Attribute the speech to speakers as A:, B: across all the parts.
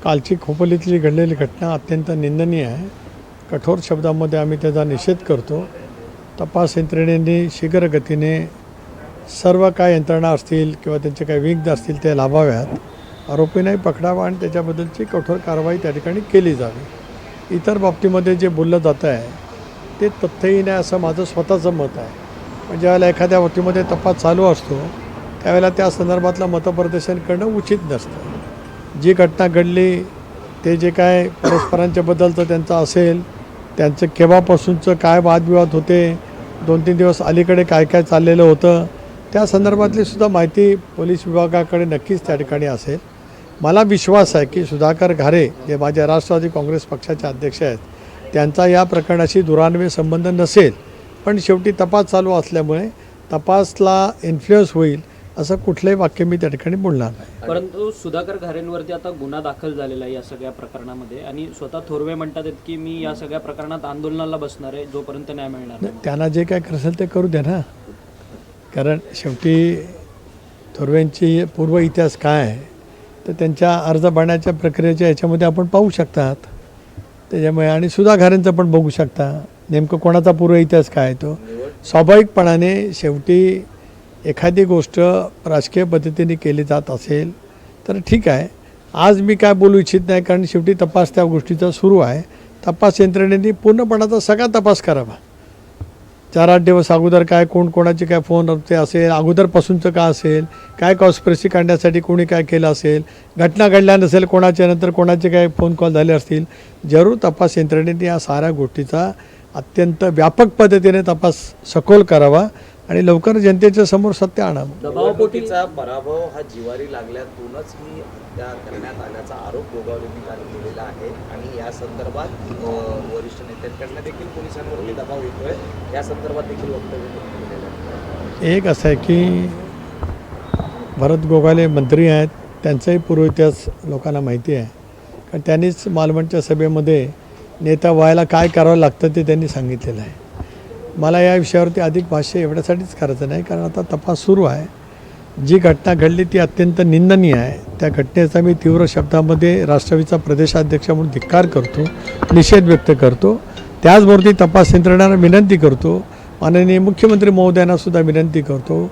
A: कालची खोपोलीतली घडलेली घटना अत्यंत निंदनीय आहे. कठोर शब्दांमध्ये आम्ही त्याचा निषेध करतो. तपास यंत्रणेने शीघ्र गतीने सर्व काय यंत्रणा असतील किंवा त्यांचे काही विघ्न असतील ते लाभाव्यात, आरोपींनाही पकडावा आणि त्याच्याबद्दलची कठोर कारवाई त्या ठिकाणी केली जावी. इतर बाबतीमध्ये जे बोललं जातं आहे ते तथ्यहीन आहे असं माझं स्वतःचं मत आहे. पण ज्यावेळेला एखाद्या बाबतीमध्ये तपास चालू असतो त्यावेळेला त्या संदर्भातलं मतप्रदर्शन करणं उचित नसतं. जी घटना घडली ते जे काय परस्परांच्या बद्दलचं त्यांचं असेल, त्यांचं केव्हापासूनचं काय वादविवाद होते, 2-3 दिवस अलीकडे काय काय चाललेलं होतं, त्या संदर्भातली सुद्धा माहिती पोलीस विभागाकडे नक्कीच त्या ठिकाणी असेल. मला विश्वास आहे की सुधाकर घारे जे माझ्या राष्ट्रवादी काँग्रेस पक्षाचे अध्यक्ष आहेत त्यांचा या प्रकरणाशी दुरान्वय संबंध नसेल. पण शेवटी तपास चालू असल्यामुळे तपासला इन्फ्लुअन्स होईल असं कुठलंही वाक्य मी त्या ठिकाणी बोलणार नाही.
B: परंतु सुधाकर घारेंवरती आता गुन्हा दाखल झालेला आहे या सगळ्या प्रकरणामध्ये आणि स्वतः थोरवे म्हणतात आहेत की मी या सगळ्या प्रकरणात आंदोलनाला बसणार आहे जोपर्यंत न्याय मिळणार नाही.
A: त्यांना जे काय असेल ते करू द्या ना. कारण शेवटी थोरवेंची पूर्व इतिहास काय आहे तर त्यांच्या अर्ज भरण्याच्या प्रक्रियेच्या याच्यामध्ये आपण पाहू शकतात. त्याच्यामुळे आणि सुधा घारेंचं पण बघू शकता नेमकं कोणाचा पूर्व इतिहास काय आहे. तो स्वाभाविकपणाने शेवटी एखादी गोष्ट राजकीय पद्धतीने केली जात असेल तर ठीक आहे. आज मी काय बोलू इच्छित नाही कारण शेवटी तपास त्या गोष्टीचा सुरू आहे. तपास यंत्रणेने पूर्णपणाचा सगळा तपास करावा. 4-8 दिवस अगोदर काय कोणाचे काय फोन ते असेल, अगोदरपासूनचं का असेल, काय कॉन्स्पिरसी काढण्यासाठी कोणी काय केलं असेल, घटना घडल्या नसेल कोणाच्या नंतर कोणाचे काय फोन कॉल झाले असतील, जरूर तपास यंत्रणेने या साऱ्या गोष्टीचा अत्यंत व्यापक पद्धतीने तपास सखोल करावा आणि लवकर जनतेच्या समोर सत्य आणावं.
C: दबावपोटीचा पराभव हा जिवारी लागल्यातूनच ही हत्या करण्यात आल्याचा आरोप गोगावलेंनी काल केलेला आहे आणि या संदर्भात वरिष्ठ नेत्यांकडनं देखील पोलिसांवरती दबाव येतोय. या संदर्भात देखील वक्तव्य केलेलं आहे.
A: एक असं आहे की भरत गोगावले मंत्री आहेत, त्यांचाही पूर्व इतिहास लोकांना माहिती आहे. कारण त्यांनीच मालवणच्या सभेमध्ये नेता व्हायला काय करावं लागतं ते त्यांनी सांगितलेलं आहे. मला या विषयावरती अधिक भाष्य एवढ्यासाठीच करायचं नाही कारण आता तपास सुरू आहे. जी घटना घडली ती अत्यंत निंदनीय आहे. त्या घटनेचा मी तीव्र शब्दामध्ये राष्ट्रवादीचा प्रदेशाध्यक्ष म्हणून धिक्कार करतो, निषेध व्यक्त करतो. त्याचबरोबर तपास यंत्रणांना विनंती करतो, माननीय मुख्यमंत्री महोदयांनासुद्धा विनंती करतो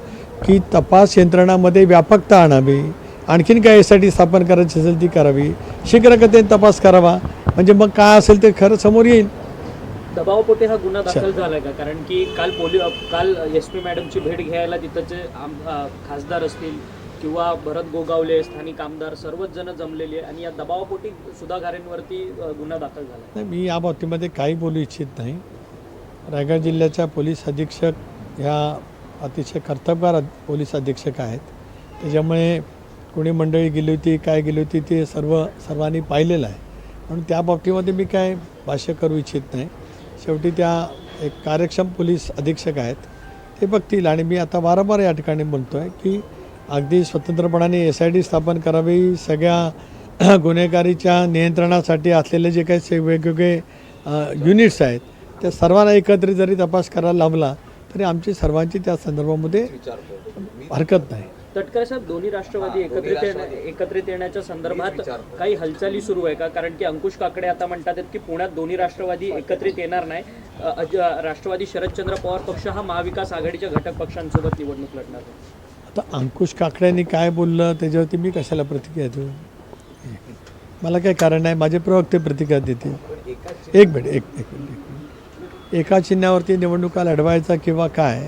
A: की तपास यंत्रणामध्ये व्यापकता आणावी. आणखीन काय यासाठी स्थापन करायची असेल ती करावी. शीघ्रगतीने तपास करावा म्हणजे मग काय असेल ते खरं समोर येईल.
B: दबावपोटी हा गुन्हा दाखल झालाय का? कारण की काल SP मॅडमची भेट घ्यायला तिथंचे खासदार असतील किंवा भरत गोगावले स्थानिक आमदार सर्वच जण जमलेले आणि या दबावपोटी सुधा घारेंवरती गुन्हा दाखल झाला.
A: नाही, मी या बाबतीमध्ये काही बोलू इच्छित नाही. रायगड जिल्ह्याच्या पोलीस अधीक्षक ह्या अतिशय कर्तबगार पोलीस अधीक्षक आहेत. त्याच्यामुळे कोणी मंडळी गेली होती काय गेली होती ते सर्वांनी पाहिलेलं आहे. म्हणून त्या बाबतीमध्ये मी काय भाष्य करू इच्छित नाही. शेवटी त्या एक कार्यक्षम पोलीस अधीक्षक आहेत, ते बघतील. आणि मी आता वारंवार या ठिकाणी म्हणतो आहे की अगदी स्वतंत्रपणाने SIT स्थापन करावी. सगळ्या गुन्हेगारीच्या नियंत्रणासाठी असलेले जे काही वेगवेगळे युनिट्स आहेत त्या सर्वांना एकत्रित जरी तपास करायला लावला तरी आमची सर्वांची त्या संदर्भामध्ये हरकत नाही.
B: तटकरे साहेब, दोन्ही राष्ट्रवादी एकत्रित येण्याच्या संदर्भात काही हालचाली सुरू आहे का? कारण की अंकुश काकडे आता म्हणतात की पुण्यात दोन्ही राष्ट्रवादी एकत्रित येणार नाही. राष्ट्रवादी शरदचंद्र पवार पक्ष हा महाविकास आघाडीच्या घटक पक्षांसोबत निवडणूक लढणार आहे.
A: आता अंकुश काकड्यांनी काय बोललं त्याच्यावरती मी कशाला प्रतिक्रिया देऊ? मला काही कारण नाही. माझे प्रवक्ते प्रतिक्रिया देतील. एक मिनिट एका चिन्हावरती निवडणुका लढवायचा किंवा काय?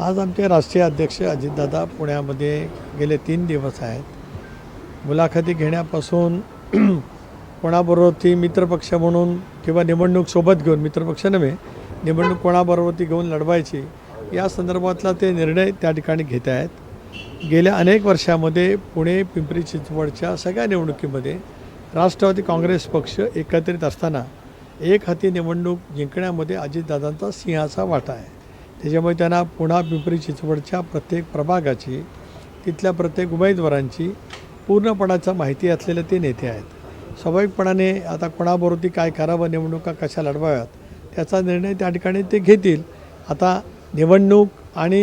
A: आज आमचे राष्ट्रीय अध्यक्ष अजितदादा पुण्यामध्ये गेले 3 दिवस आहेत. मुलाखती घेण्यापासून कोणाबरोबर ती मित्रपक्ष म्हणून किंवा निवडणूक सोबत घेऊन, मित्रपक्ष नव्हे, निवडणूक कोणाबरोबर ती घेऊन लढवायची या संदर्भातला ते निर्णय त्या ठिकाणी घेत आहेत. गेल्या अनेक वर्षामध्ये पुणे पिंपरी चिंचवडच्या सगळ्या निवडणुकीमध्ये राष्ट्रवादी काँग्रेस पक्ष एकत्रित असताना एक हाती निवडणूक जिंकण्यामध्ये अजितदादांचा सिंहाचा वाटा आहे. त्याच्यामुळे त्यांना पुन्हा पिंपरी चिंचवडच्या प्रत्येक प्रभागाची, तिथल्या प्रत्येक उमेदवारांची पूर्णपणाचा माहिती असलेले ते नेते आहेत. स्वाभाविकपणाने आता कोणाबरोबर काय करावं, निवडणुका कशा लढवाव्यात त्याचा निर्णय त्या ठिकाणी ते घेतील. आता निवडणूक आणि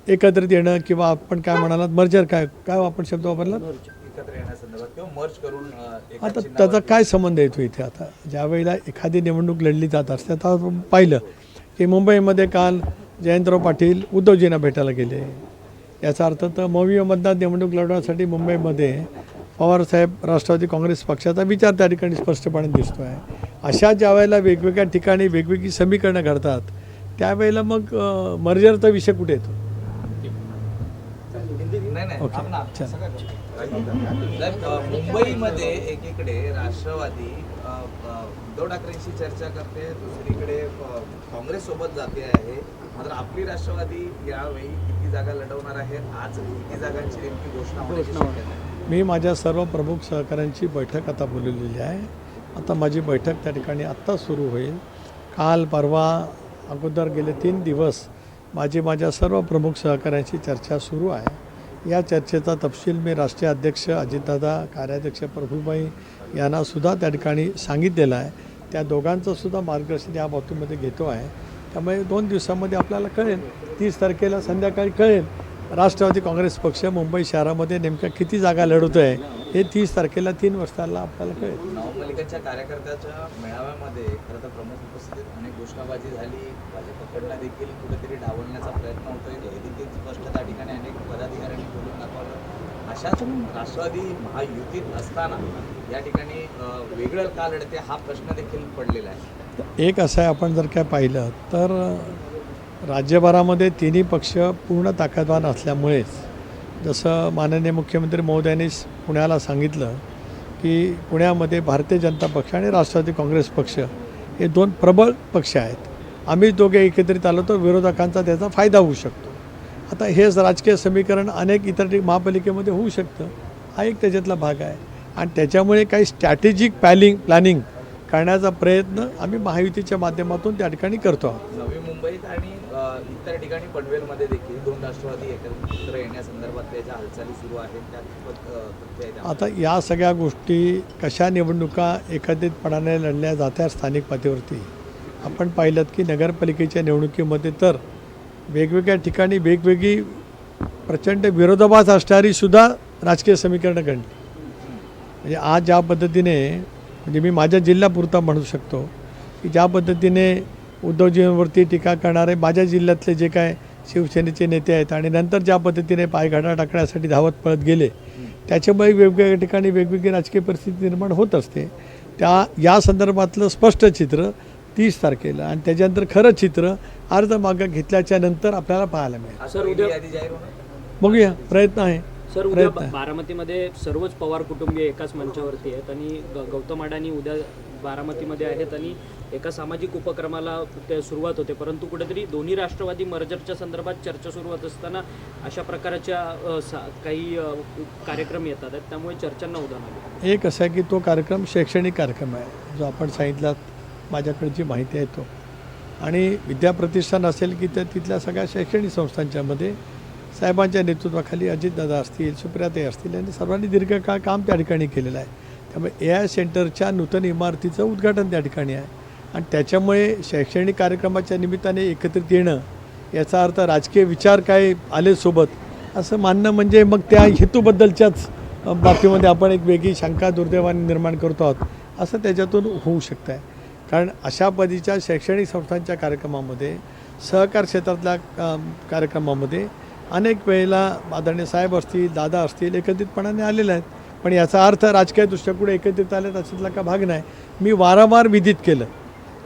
A: एकत्रित येणं किंवा आपण काय म्हणालात मर्जर, काय आपण शब्द वापरला,
C: एकत्र येण्यासंदर्भात किंवा मर्ज करून एका
A: आता
C: चिन्हावर
A: त्याचा काय संबंध येतो इथे? आता ज्या वेळेला एखादी निवडणूक लढली जात असते, आता आपण पाहिलं की मुंबईमध्ये काल जयंतराव पाटील उद्धवजींना भेटायला गेले. याचा अर्थ तर मविमधनं निवडणूक लढवण्यासाठी मुंबईमध्ये पवारसाहेब राष्ट्रवादी काँग्रेस पक्षाचा विचार त्या ठिकाणी स्पष्टपणे दिसतो आहे. अशा ज्या वेळेला वेगवेगळ्या ठिकाणी वेगवेगळी समीकरणं घडतात त्यावेळेला मग मर्जरचा विषय कुठे येतो?
C: नाही
A: ओके,
C: थांब ना.
A: चल.
C: असं काय करतो? मुंबईमध्ये एकीकडे राष्ट्रवादी उद्धव ठाकरेंशी चर्चा करते, दुसरीकडे काँग्रेस सोबत जाते आहे. मात्र आपली राष्ट्रवादी यावेळी किती जागा लढवणार आहे, आज किती जागांची नेमकी घोषणा होण्याची शक्यता आहे?
A: मी माझ्या सर्व प्रमुख सहकाऱ्यांची बैठक आता बोलवलेली आहे. आता माझी बैठक त्या ठिकाणी आत्ता सुरू होईल. काल परवा अगोदर गेले 3 दिवस माझ्या सर्व प्रमुख सहकाऱ्यांची चर्चा सुरू आहे. या चर्चेचा तपशील मी राष्ट्रीय अध्यक्ष अजितदादा, कार्याध्यक्ष प्रफुल्लभाई यांनासुद्धा त्या ठिकाणी सांगितलेलं आहे. त्या दोघांचंसुद्धा मार्गदर्शन या बाबतीमध्ये घेतो आहे. त्यामुळे 2 दिवसामध्ये आपल्याला कळेल, 30 तारखेला संध्याकाळी कळेल राष्ट्रवादी काँग्रेस पक्ष मुंबई शहरामध्ये नेमक्या किती जागा लढवतो आहे. हे 30 तारखेला 3 वर्षाला आपल्याला कळेल.
C: नवमल्लिकांच्या कार्यकर्त्याच्या मेळाव्यामध्ये खरं तर प्रमुख उपस्थितीत अनेक घोषणाबाजी झाली. भाजपकडनं देखील कुठेतरी डावलण्याचा प्रयत्न होतोय. हे देखील स्पष्ट त्या ठिकाणी अनेक पदाधिकाऱ्यांनी बोलून दाखवलं. अशाच राष्ट्रवादी महायुतीत असताना या ठिकाणी वेगळं का लढते हा प्रश्न देखील पडलेला आहे.
A: एक असं आहे, आपण जर काय पाहिलं तर राज्यभरामध्ये तिन्ही पक्ष पूर्ण ताकदवान असल्यामुळेच, जसं माननीय मुख्यमंत्री महोदयांनी पुण्याला सांगितलं की पुण्यामध्ये भारतीय जनता पक्ष आणि राष्ट्रवादी काँग्रेस पक्ष हे 2 प्रबळ पक्ष आहेत. आम्ही दोघे एकत्रित आलो तर विरोधकांचा त्याचा फायदा होऊ शकतो. आता हेच राजकीय समीकरण अनेक इतर महापालिकेमध्ये होऊ शकतं. हा एक त्याच्यातला भाग आहे आणि त्याच्यामुळे काही स्ट्रॅटेजिक प्लॅनिंग करण्याचा प्रयत्न आम्ही महायुतीच्या माध्यमातून त्या ठिकाणी करतो आहोत.
C: नवी मुंबईत आणि इतर ठिकाणी पनवेलमध्ये देखील 2 राष्ट्रवादी एकत्र येण्यासंदर्भात त्याच्या हालचाली सुरू आहेत. त्यात
A: आता या सगळ्या गोष्टी कशा निवडणुका एकत्रितपणाने लढल्या जात्या स्थानिक पातळीवरती आपण पाहिलं की नगरपालिकेच्या निवडणुकीमध्ये तर वेगवेगळ्या ठिकाणी वेगवेगळी प्रचंड विरोधाभास असणारी सुद्धा राजकीय समीकरणं घडली. म्हणजे आज ज्या पद्धतीने, म्हणजे मी माझ्या जिल्ह्यापुरता म्हणू शकतो की ज्या पद्धतीने उद्धवजींवरती टीका करणारे माझ्या जिल्ह्यातले जे काय शिवसेनेचे नेते आहेत आणि नंतर ज्या पद्धतीने पायघाटा टाकण्यासाठी धावत पळत गेले, त्याच्यामुळे वेगवेगळ्या ठिकाणी वेगवेगळी राजकीय परिस्थिती निर्माण होत असते. या संदर्भातलं स्पष्ट चित्र 30 तारखेला आणि त्याच्यानंतर खरं चित्र अर्ज मागं घेतल्याच्या नंतर आपल्याला पाहायला मिळेल.
B: सर, उद्या
C: यादी जाहीर होणार?
A: बघूया, प्रयत्न आहे.
B: सर, उद्या बारामतीमध्ये सर्वच पवार कुटुंबीय एकाच मंचावरती आहेत आणि गौतम अडाणी उद्या बारामतीमध्ये आहेत आणि एका सामाजिक उपक्रमाला ते सुरुवात होते. परंतु कुठेतरी दोन्ही राष्ट्रवादी मर्जरच्या संदर्भात चर्चा सुरू होत असताना अशा प्रकारच्या काही कार्यक्रम येतात आहेत, त्यामुळे चर्चांना उधाण आले.
A: एक असं आहे की तो कार्यक्रम शैक्षणिक कार्यक्रम आहे, जो आपण सांगितला माझ्याकडची माहिती आहे तो. आणि विद्याप्रतिष्ठान असेल की तिथल्या सगळ्या शैक्षणिक संस्थांच्यामध्ये साहेबांच्या नेतृत्वाखाली अजितदादा असतील, सुप्रियाताई असतील यांनी सर्वांनी दीर्घकाळ काम त्या ठिकाणी केलेलं आहे. त्यामुळे AI सेंटरच्या नूतन इमारतीचं उद्घाटन त्या ठिकाणी आहे आणि त्याच्यामुळे शैक्षणिक कार्यक्रमाच्या निमित्ताने एकत्रित येणं याचा अर्थ राजकीय विचार काय आले सोबत असं मानणं म्हणजे मग त्या हेतूबद्दलच्याच बाबतीमध्ये आपण एक वेगळी शंका दुर्दैवाने निर्माण करतो आहोत असं त्याच्यातून होऊ शकतं आहे. कारण अशा पद्धतीच्या शैक्षणिक संस्थांच्या कार्यक्रमामध्ये, सहकार क्षेत्रातल्या कार्यक्रमामध्ये अनेक वेळेला आदरणीय साहेब असतील, दादा असतील एकत्रितपणाने आलेले आहेत. पण याचा अर्थ राजकीय दृष्ट्या एकत्रित आले त्याच्यातला का भाग नाही. मी वारंवार विदित केलं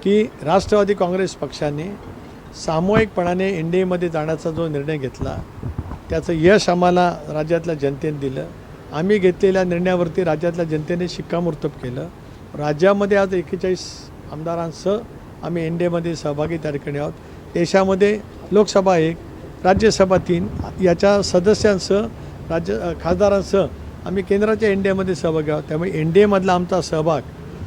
A: की राष्ट्रवादी काँग्रेस पक्षाने सामूहिकपणाने NDAमध्ये जाण्याचा जो निर्णय घेतला त्याचं यश आम्हाला राज्यातल्या जनतेने दिलं. आम्ही घेतलेल्या निर्णयावरती राज्यातल्या जनतेने शिक्कामोर्तब केलं. राज्यामध्ये आज 41 आमदारांसह आम्ही NDAमध्ये सहभागी त्या ठिकाणी आहोत. देशामध्ये लोकसभा 1, राज्यसभा 3 याच्या सदस्यांसह खासदारांसह आम्ही केंद्राच्या NDAमध्ये सहभागी आहोत. त्यामुळे NDAमधला आमचा सहभाग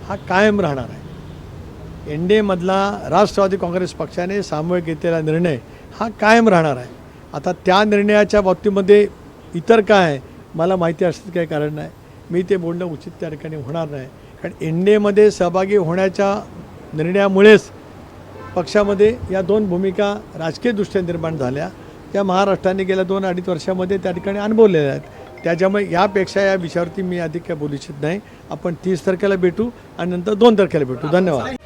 A: हा कायम राहणार आहे. NDAमधला राष्ट्रवादी काँग्रेस पक्षाने सामूहिक घेतलेला निर्णय हा कायम राहणार आहे. आता त्या निर्णयाच्या बाबतीमध्ये इतर काय मला माहिती असण्याचं काही कारण नाही. मी ते बोलणं उचित त्या ठिकाणी होणार नाही. कारण NDAमध्ये सहभागी होण्याच्या निर्णयामुळेच पक्षामध्ये या 2 भूमिका राजकीयदृष्ट्या निर्माण झाल्या, त्या महाराष्ट्राने गेल्या 2-2.5 वर्षामध्ये त्या ठिकाणी अनुभवलेल्या आहेत. त्याच्यामुळे यापेक्षा या विषयावरती मी अधिक काय बोलू इच्छित नाही. आपण 30 तारखेला भेटू आणि नंतर 2 तारखेला भेटू. धन्यवाद.